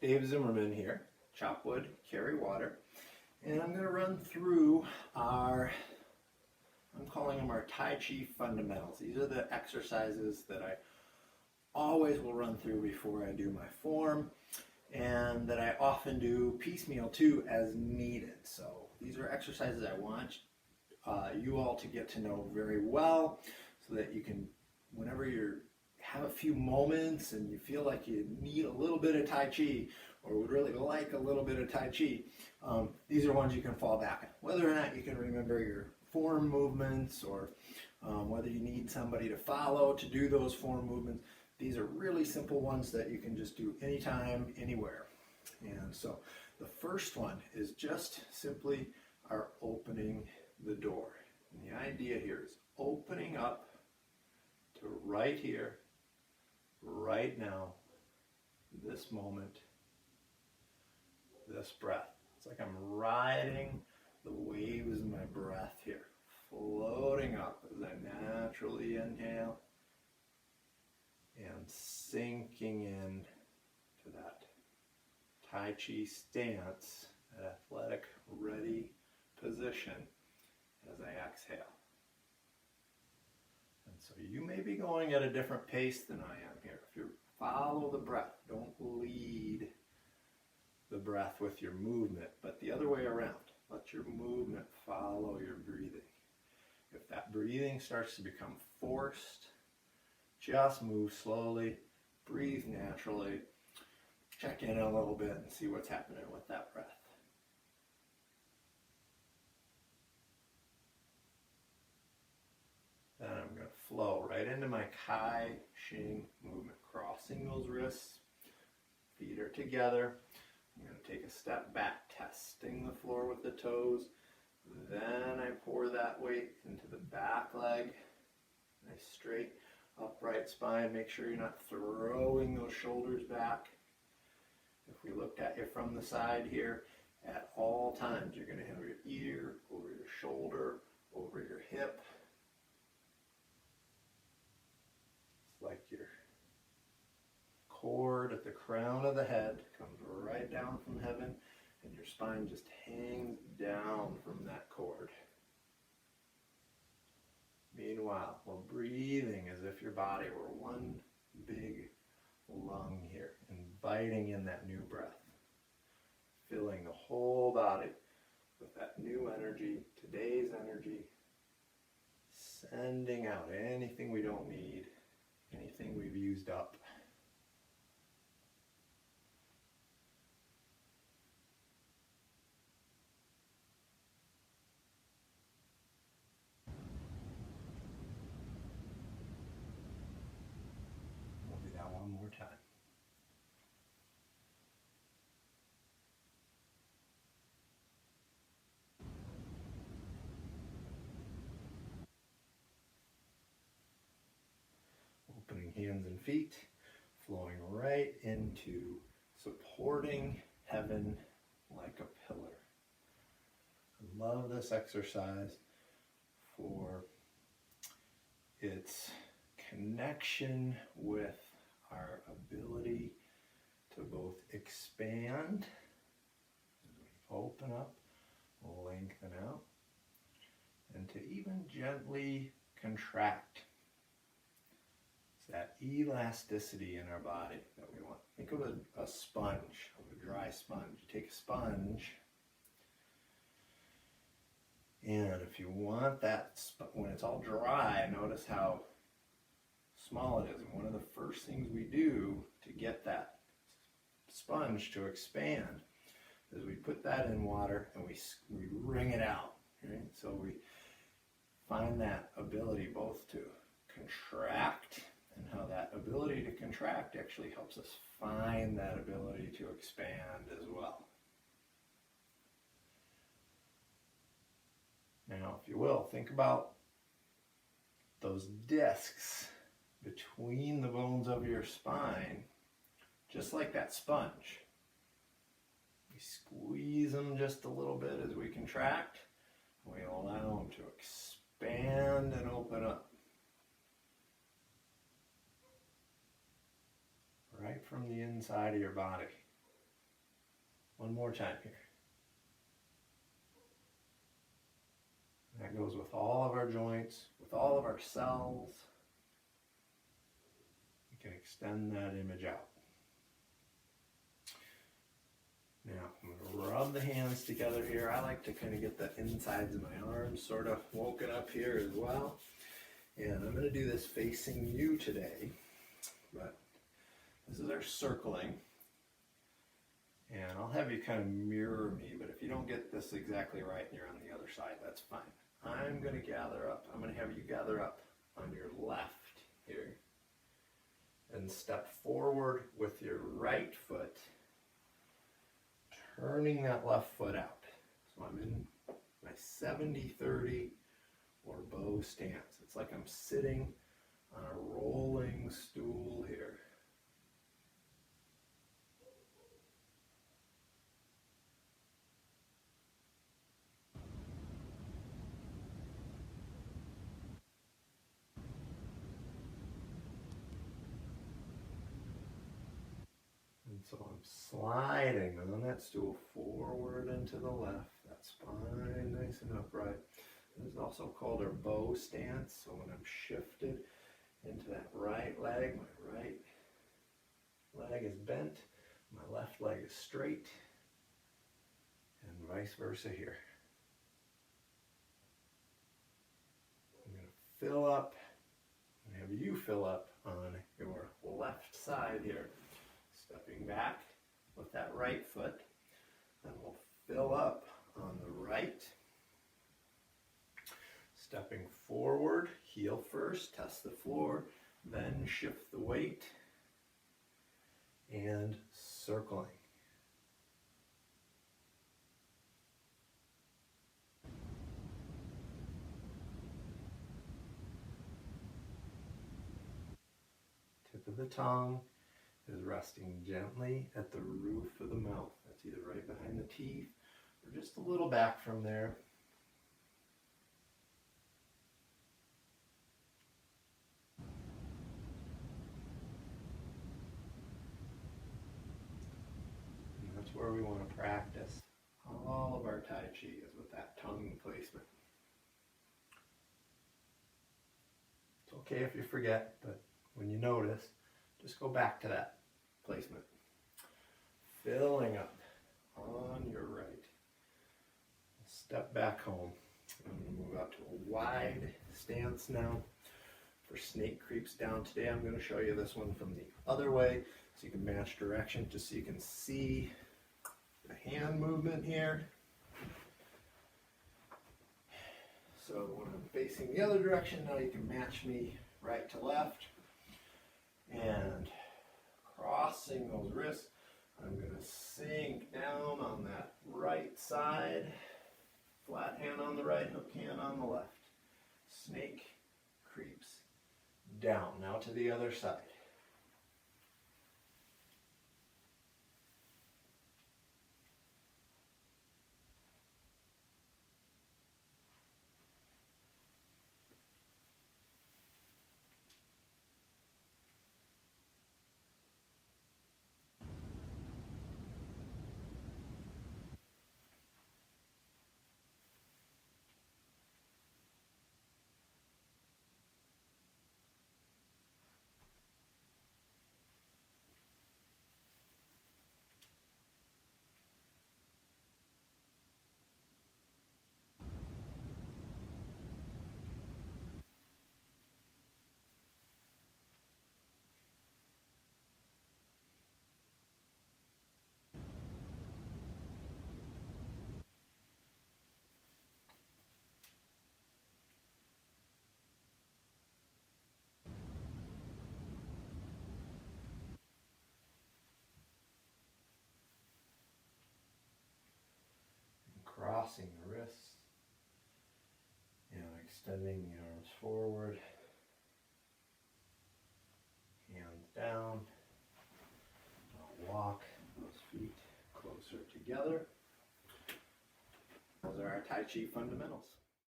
Dave Zimmerman here, chop wood, carry water, and I'm going to run through I'm calling them our Tai Chi fundamentals. These are the exercises that I always will run through before I do my form, and that I often do piecemeal too as needed. So these are exercises I want you all to get to know very well, so that you can, whenever you have a few moments and you feel like you need a little bit of Tai Chi or would really like a little bit of Tai Chi, these are ones you can fall back on. Whether or not you can remember your form movements, or whether you need somebody to follow to do those form movements, these are really simple ones that you can just do anytime, anywhere. And so the first one is just simply our opening the door. And the idea here is opening up to right here, right now, this moment, this breath. It's like I'm riding the waves of my breath here, floating up as I naturally inhale and sinking in to that Tai Chi stance, that athletic ready position as I exhale. And so you may be going at a different pace than I am here. If you follow the breath, don't lead the breath with your movement, but the other way around. Let your movement follow your breathing. If that breathing starts to become forced, just move slowly, breathe naturally, check in a little bit and see what's happening with that breath. Then I'm going to flow right into my Kai Shing movement, crossing those wrists, feet are together. I'm going to take a step back, testing the floor with the toes. Then I pour that weight into the back leg. Nice straight, upright spine. Make sure you're not throwing those shoulders back. If we looked at you from the side here, at all times you're going to have your ear over your shoulder, over your hip. It's like your cord at the crown of the head comes right down from heaven, and your spine just hangs down from that cord. Meanwhile, we're breathing as if your body were one big lung here, inviting in that new breath, filling the whole body with that new energy, today's energy, sending out anything we don't need, anything we've used up. We'll do that one more time. Opening hands and feet, flowing right into supporting heaven like a pillar. I love this exercise for its connection with our ability to both expand as we open up, lengthen out, and to even gently contract. It's that elasticity in our body that we want. Think of a sponge, of a dry sponge. You take a sponge, and if you want that, when it's all dry, notice how small it is. And one of the first things we do to get that sponge to expand is we put that in water and we wring it out. Right? So we find that ability both to contract, and how that ability to contract actually helps us find that ability to expand as well. Now, if you will, think about those discs between the bones of your spine, just like that sponge. We squeeze them just a little bit as we contract. We allow them to expand and open up. Right from the inside of your body. One more time here. That goes with all of our joints, with all of our cells. You can extend that image out. Now, I'm going to rub the hands together here. I like to kind of get the insides of my arms sort of woken up here as well. And I'm going to do this facing you today. But this is our circling. And I'll have you kind of mirror me, but if you don't get this exactly right and you're on the other side, that's fine. I'm going to gather up. I'm going to have you gather up on your left here. And step forward with your right foot, turning that left foot out. So I'm in my 70-30 or bow stance. It's like I'm sitting on a rolling stool here. And so I'm sliding on that stool forward and to the left. That spine nice and upright. This is also called our bow stance. So when I'm shifted into that right leg, my right leg is bent, my left leg is straight, and vice versa here. I'm going to fill up and have you fill up on your left side here. Stepping back with that right foot, then we'll fill up on the right. Stepping forward, heel first, test the floor, then shift the weight, and circling. Tip of the tongue is resting gently at the roof of the mouth. That's either right behind the teeth or just a little back from there. And that's where we want to practice all of our Tai Chi, is with that tongue placement. It's okay if you forget, but when you notice, just go back to that placement. Filling up on your right. Step back home. I'm going to move out to a wide stance now. For snake creeps down today, I'm going to show you this one from the other way so you can match direction, just so you can see the hand movement here. So when I'm facing the other direction, now you can match me right to left. And crossing those wrists, I'm going to sink down on that right side. Flat hand on the right, hook hand on the left. Snake creeps down. Now to the other side. Crossing the wrists, extending the arms forward, hands down. I'll walk those feet closer together. Those are our Tai Chi fundamentals.